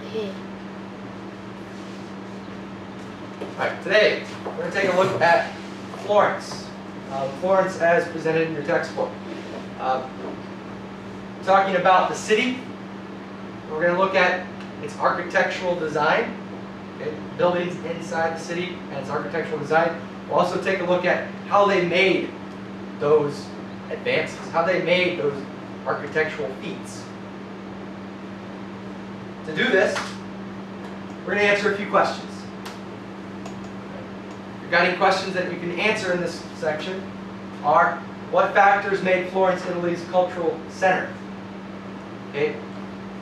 Alright, today we're going to take a look at Florence. Florence as presented in your textbook. Talking about the city, we're going to look at its architectural design, okay, buildings inside the city and its architectural design. We'll also take a look at how they made those advances, how they made those architectural feats. To do this, we're going to answer a few questions. Your guiding questions that you can answer in this section are: what factors made Florence Italy's cultural center? Okay,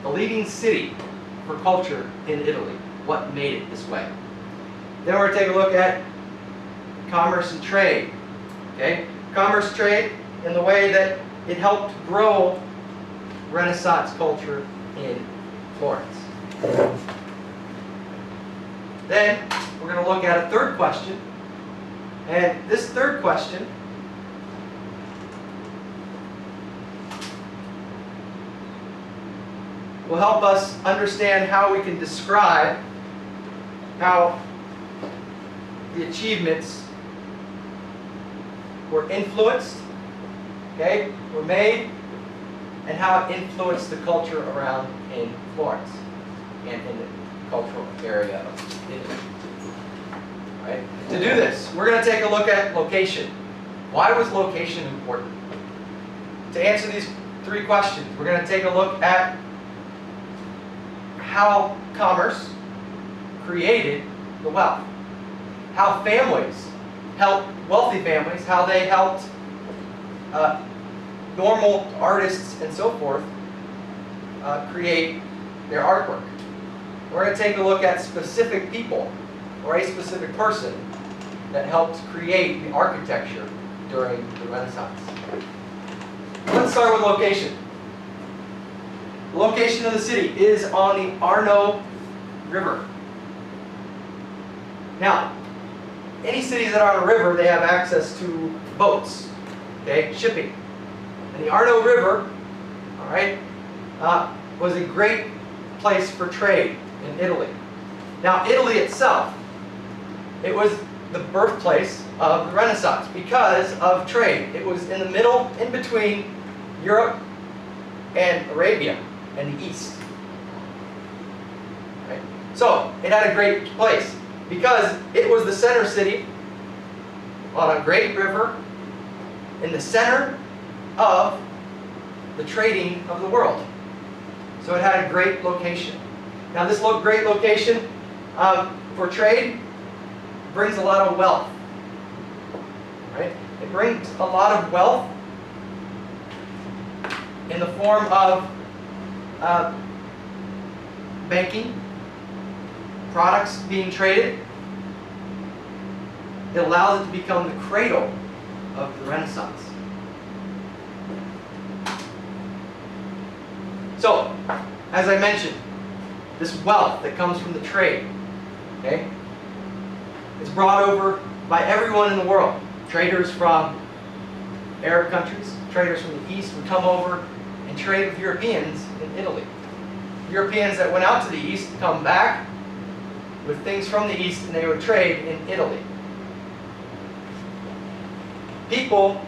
the leading city for culture in Italy. What made it this way? Then we're going to take a look at commerce and trade. Okay, commerce, trade, in the way that it helped grow Renaissance culture in Florence. Then we're going to look at a third question, and this third question will help us understand how we can describe how the achievements were influenced, okay, were made, and how it influenced the culture around in Florence and in the cultural area of Italy. Right? To do this, we're going to take a look at location. Why was location important? To answer these three questions, we're going to take a look at how commerce created the wealth, how families helped, wealthy families, how they helped normal artists and so forth create their artwork. We're going to take a look at specific people or a specific person that helped create the architecture during the Renaissance. Let's start with location. The location of the city is on the Arno River. Now, any cities that are on a river, they have access to boats, okay, shipping. And the Arno River, all right, was a great place for trade in Italy. Now, Italy itself, it was the birthplace of the Renaissance because of trade. It was in the middle, in between Europe and Arabia and the East. Right? So, it had a great place because it was the center city on a great river in the center of the trading of the world. So it had a great location. Now this great location for trade brings a lot of wealth. Right? It brings a lot of wealth in the form of banking, products being traded. It allows it to become the cradle of the Renaissance. So, as I mentioned, this wealth that comes from the trade, okay, it's brought over by everyone in the world. Traders from Arab countries, traders from the East would come over and trade with Europeans in Italy. Europeans that went out to the East come back with things from the East and they would trade in Italy. People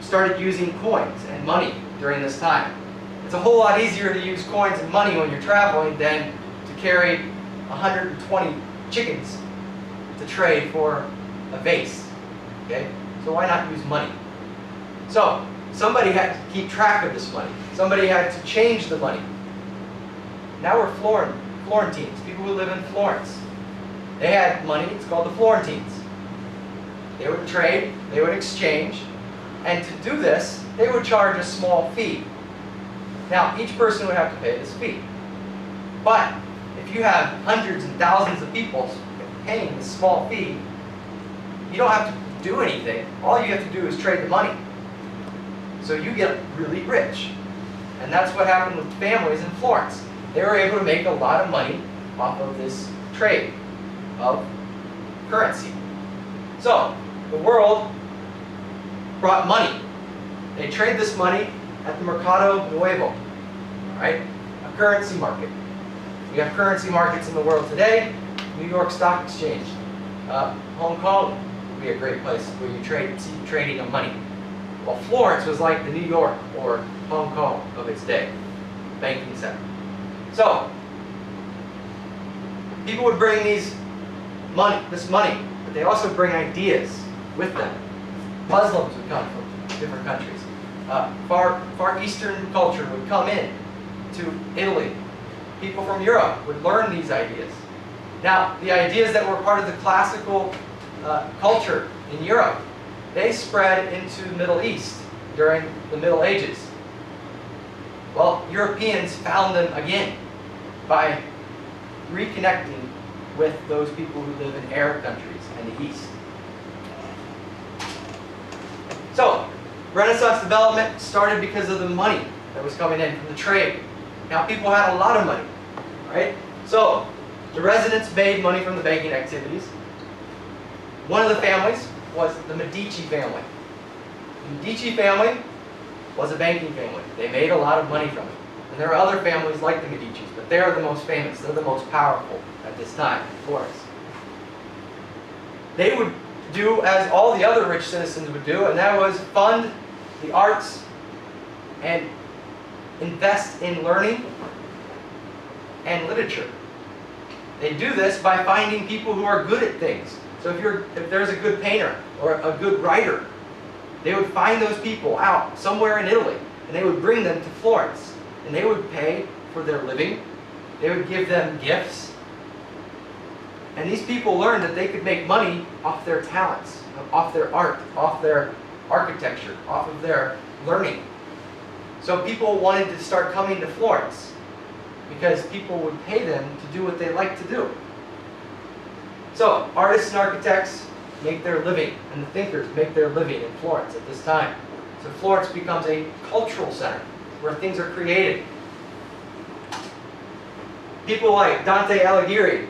started using coins and money during this time. It's a whole lot easier to use coins and money when you're traveling than to carry 120 chickens to trade for a vase. Okay? So why not use money? So somebody had to keep track of this money. Somebody had to change the money. Now we're Florentines, people who live in Florence. They had money, it's called the Florentines. They would trade, they would exchange, and to do this, they would charge a small fee. Now, each person would have to pay this fee. But if you have hundreds and thousands of people paying this small fee, you don't have to do anything. All you have to do is trade the money. So you get really rich. And that's what happened with families in Florence. They were able to make a lot of money off of this trade of currency. So, the world brought money. They trade this money at the Mercado Nuevo, right? A currency market. We have currency markets in the world today. New York Stock Exchange. Hong Kong would be a great place where you see trading of money. Well, Florence was like the New York or Hong Kong of its day, banking center. So, people would bring this money, but they also bring ideas with them. Muslims would come from different countries. Far Eastern culture would come in to Italy. People from Europe would learn these ideas. Now, the ideas that were part of the classical culture in Europe, they spread into the Middle East during the Middle Ages. Well, Europeans found them again by reconnecting with those people who live in Arab countries and the East. So, Renaissance development started because of the money that was coming in from the trade. Now, people had a lot of money, right? So, the residents made money from the banking activities. One of the families was the Medici family. The Medici family was a banking family. They made a lot of money from it. And there are other families like the Medicis, but they're the most famous. They're the most powerful at this time, of course. They would do as all the other rich citizens would do, and that was fund the arts and invest in learning and literature. They do this by finding people who are good at things. So if there's a good painter or a good writer, they would find those people out somewhere in Italy, and they would bring them to Florence, and they would pay for their living. They would give them gifts. And these people learned that they could make money off their talents, off their art, off their architecture, off of their learning. So people wanted to start coming to Florence because people would pay them to do what they like to do. So artists and architects make their living, and the thinkers make their living in Florence at this time. So Florence becomes a cultural center where things are created. People like Dante Alighieri,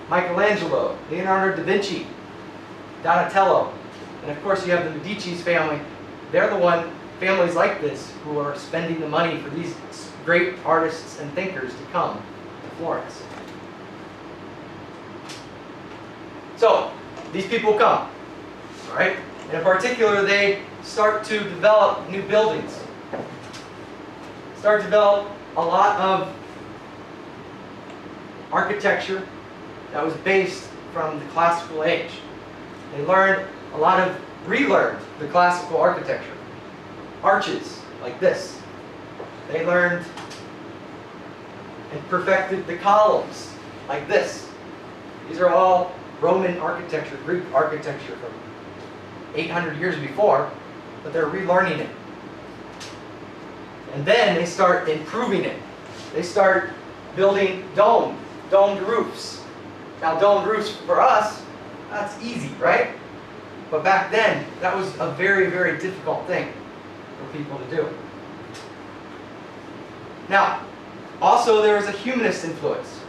Michelangelo, Leonardo da Vinci, Donatello, and of course you have the Medici's family. They're the families like this who are spending the money for these great artists and thinkers to come to Florence. So, these people come, all right? And in particular, they start to develop new buildings. Start to develop a lot of architecture that was based from the classical age. They relearned the classical architecture. Arches, like this. They learned and perfected the columns, like this. These are all Roman architecture, Greek architecture from 800 years before, but they're relearning it. And then they start improving it. They start building domed roofs. Now, domed roofs for us, that's easy, right? But back then, that was a very, very difficult thing for people to do. Now, also there was a humanist influence.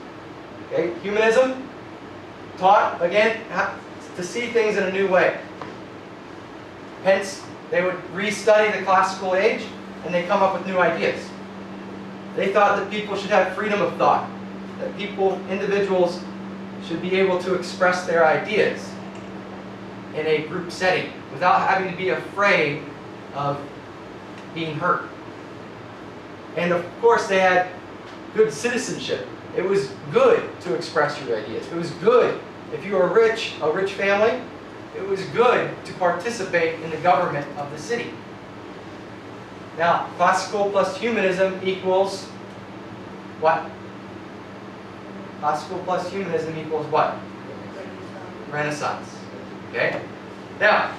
Okay? Humanism taught, again, to see things in a new way. Hence, they would restudy the classical age, and they come up with new ideas. They thought that people should have freedom of thought, that individuals should be able to express their ideas in a group setting without having to be afraid of being hurt. And of course, they had good citizenship. It was good to express your ideas. It was good if you were a rich family. It was good to participate in the government of the city. Now, classical plus humanism equals what? Classical plus humanism equals what? Renaissance. Okay? Now,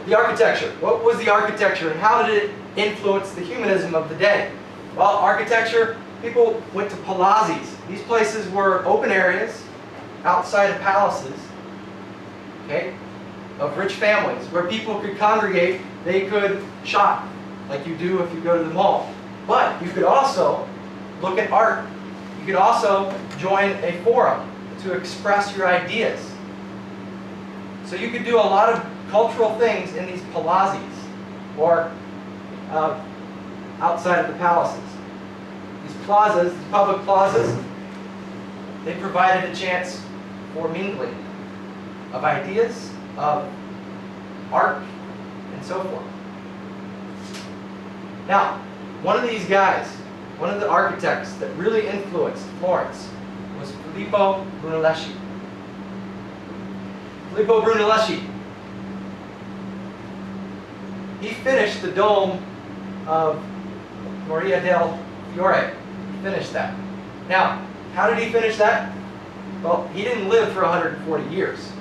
the architecture. What was the architecture and how did it influence the humanism of the day? Well, architecture, people went to palazzis. These places were open areas outside of palaces, okay, of rich families where people could congregate. They could shop like you do if you go to the mall. But you could also look at art. You could also join a forum to express your ideas. So you could do a lot of cultural things in these palazzis or outside of the palaces. These plazas, public plazas, they provided a chance for mingling of ideas, of art, and so forth. Now, one of these guys, one of the architects that really influenced Florence was Filippo Brunelleschi. Filippo Brunelleschi, he finished the dome of Maria del Fiore. He finished that. Now, how did he finish that? Well, he didn't live for 140 years.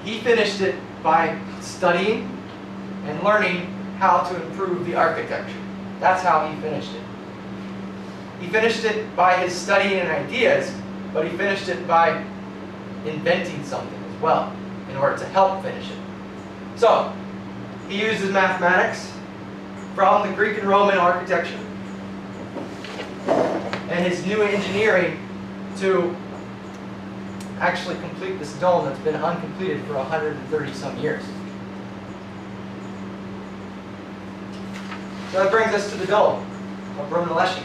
He finished it by studying and learning how to improve the architecture. That's how he finished it. He finished it by his studying and ideas, but he finished it by inventing something as well in order to help finish it. So, he used his mathematics from the Greek and Roman architecture and his new engineering to actually complete this dome that's been uncompleted for 130 some years. So that brings us to the dome of Brunelleschi.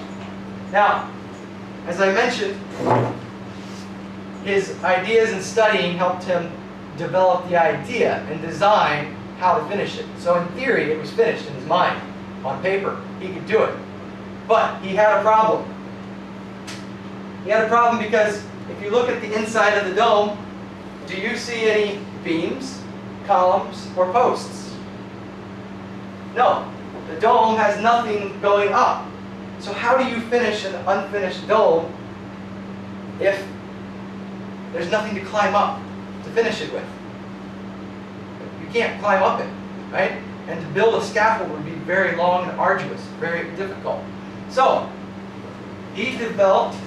Now, as I mentioned, his ideas and studying helped him develop the idea and design how to finish it. So in theory, it was finished in his mind. On paper, he could do it. But he had a problem. He had a problem because if you look at the inside of the dome, do you see any beams, columns, or posts? No. The dome has nothing going up. So how do you finish an unfinished dome if there's nothing to climb up to finish it with? You can't climb up it, right? And to build a scaffold would be very long and arduous, very difficult. So, he developed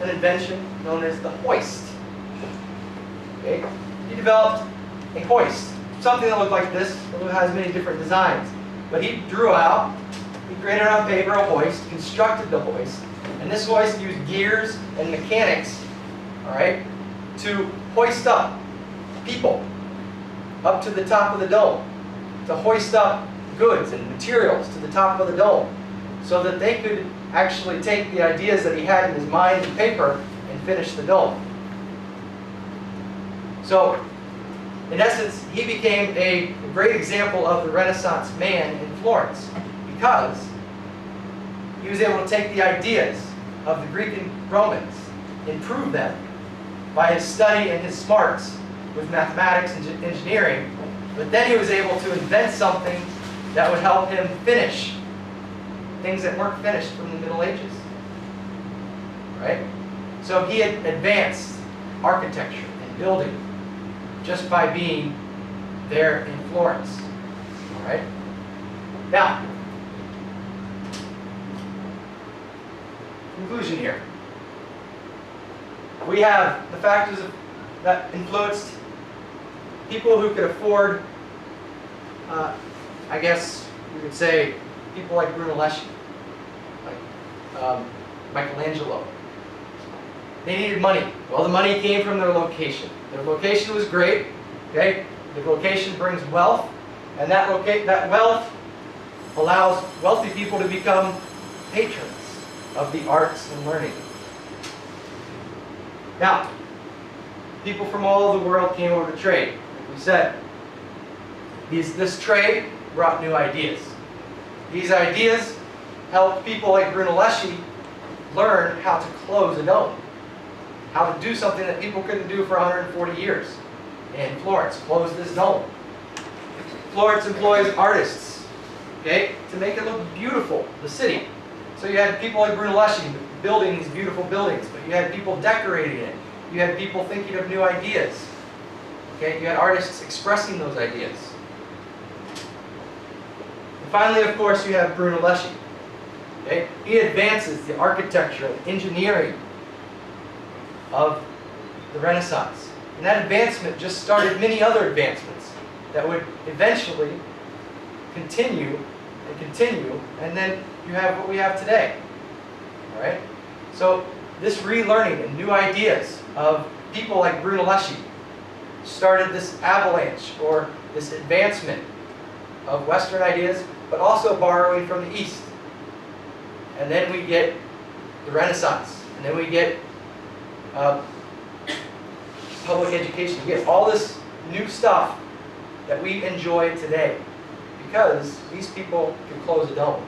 an invention known as the hoist. Okay? He developed a hoist, something that looked like this, although it has many different designs. But he drew out, he created on paper a hoist, constructed the hoist, and this hoist used gears and mechanics, all right, to hoist up people up to the top of the dome, to hoist up goods and materials to the top of the dome, so that they could actually take the ideas that he had in his mind and paper and finish the dome. So, in essence, he became a great example of the Renaissance man in Florence because he was able to take the ideas of the Greek and Romans, improve them by his study and his smarts with mathematics and engineering, but then he was able to invent something that would help him finish things that weren't finished from the Middle Ages. Right? So he had advanced architecture and building just by being there in Florence. All right? Now, conclusion here. We have the factors that influenced people who could afford, I guess we could say, people like Brunelleschi, like Michelangelo. They needed money. Well, the money came from their location. Their location was great. Okay, the location brings wealth, and that wealth allows wealthy people to become patrons of the arts and learning. Now, people from all over the world came over to trade. Like we said, this trade brought new ideas. These ideas helped people like Brunelleschi learn how to close a dome, how to do something that people couldn't do for 140 years. In Florence, close this dome. Florence employs artists, okay, to make it look beautiful, the city. So you had people like Brunelleschi building these beautiful buildings, but you had people decorating it. You had people thinking of new ideas. Okay, you had artists expressing those ideas. And finally, of course, you have Brunelleschi. Okay? He advances the architecture and engineering of the Renaissance. And that advancement just started many other advancements that would eventually continue, and then you have what we have today. All right? So this relearning and new ideas of people like Brunelleschi started this avalanche, or this advancement of Western ideas, but also borrowing from the East. And then we get the Renaissance, and then we get public education. We get all this new stuff that we enjoy today because these people could close a dome.